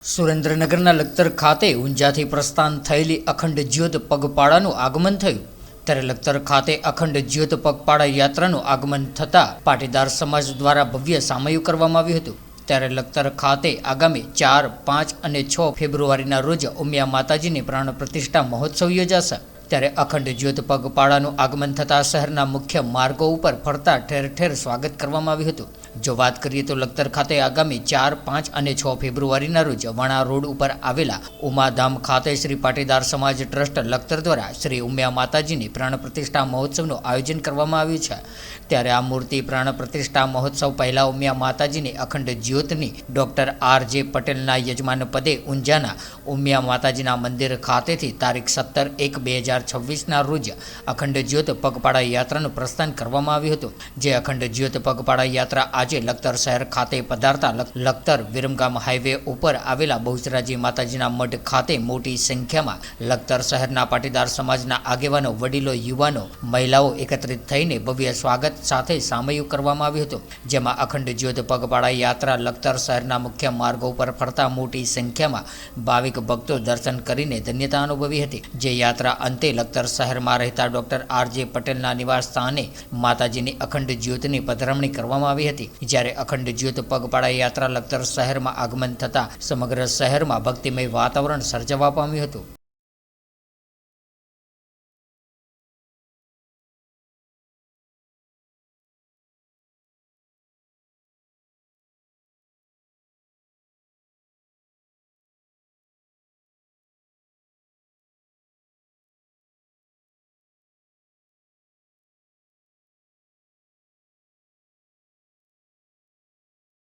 સુરેન્દ્રનગરના લખતર ખાતે ઊંઝાથી પ્રસ્થાન થયેલી અખંડ જ્યોત પગપાળાનું આગમન થયું ત્યારે લખતર ખાતે અખંડ જ્યોત પગપાળા યાત્રાનું આગમન થતાં પાટીદાર સમાજ દ્વારા ભવ્ય સામયું કરવામાં આવ્યું હતું। ત્યારે લખતર ખાતે આગામી 4, 5 અને 6 ફેબ્રુઆરીના રોજ ઉમિયા માતાજીની પ્રાણ પ્રતિષ્ઠા મહોત્સવ યોજાશે। ત્યારે અખંડ જ્યોત પગપાળાનું આગમન થતાં શહેરના મુખ્ય માર્ગો ઉપર ફરતા ઠેર ઠેર સ્વાગત કરવામાં આવ્યું હતું। જો વાત કરીએ તો લખતર ખાતે આગામી 4, 5 અને 6 ફેબ્રુઆરીના રોજ વણા રોડ ઉપર આવેલા ઉમાધામ ખાતે શ્રી પાટીદાર સમાજ ટ્રસ્ટ લખતર દ્વારા શ્રી ઉમિયા માતાજીની પ્રાણ પ્રતિષ્ઠા મહોત્સવનું આયોજન કરવામાં આવ્યું છે। ત્યારે આ મૂર્તિ પ્રાણ પ્રતિષ્ઠા મહોત્સવ પહેલા ઉમિયા માતાજીની અખંડ જ્યોતની ડૉક્ટર R.J. પટેલના યજમાન પદે ઊંઝાના ઉમિયા માતાજીના મંદિર ખાતેથી તારીખ 17/1/2026ના રોજ અખંડ જ્યોત પગપાળા યાત્રાનું પ્રસ્થાન કરવામાં આવ્યું હતું। જે અખંડ જ્યોત પગપાળા યાત્રા આજે લખતર શહેર ખાતે પધારતા લખતર વિરમગામ હાઈવે ઉપર આવેલા બહુચરાજી માતાજીના મઢ ખાતે મોટી સંખ્યામાં લખતર શહેરના પાટીદાર સમાજના આગેવાનો, વડીલો, યુવાનો, મહિલાઓ એકત્રિત થઈને ભવ્ય સ્વાગત સાથે સામયું કરવામાં આવ્યું હતું। જેમાં અખંડ જ્યોત પગપાળા યાત્રા લખતર શહેરના મુખ્ય માર્ગો પર ફરતા મોટી સંખ્યામાં ભાવિક ભક્તો દર્શન કરીને ધન્યતા અનુભવી હતી। જે યાત્રા અંતે લખતર શહેરમાં રહેતા ડૉક્ટર R.J. પટેલના નિવાસ સ્થાને માતાજીની અખંડ જ્યોતની પધરામણી કરવામાં આવી હતી। જ્યારે અખંડ જ્યોત પગપાળા યાત્રા લખતર શહેરમાં આગમન થતાં સમગ્ર શહેરમાં ભક્તિમય વાતાવરણ સર્જાવા પામ્યું હતું।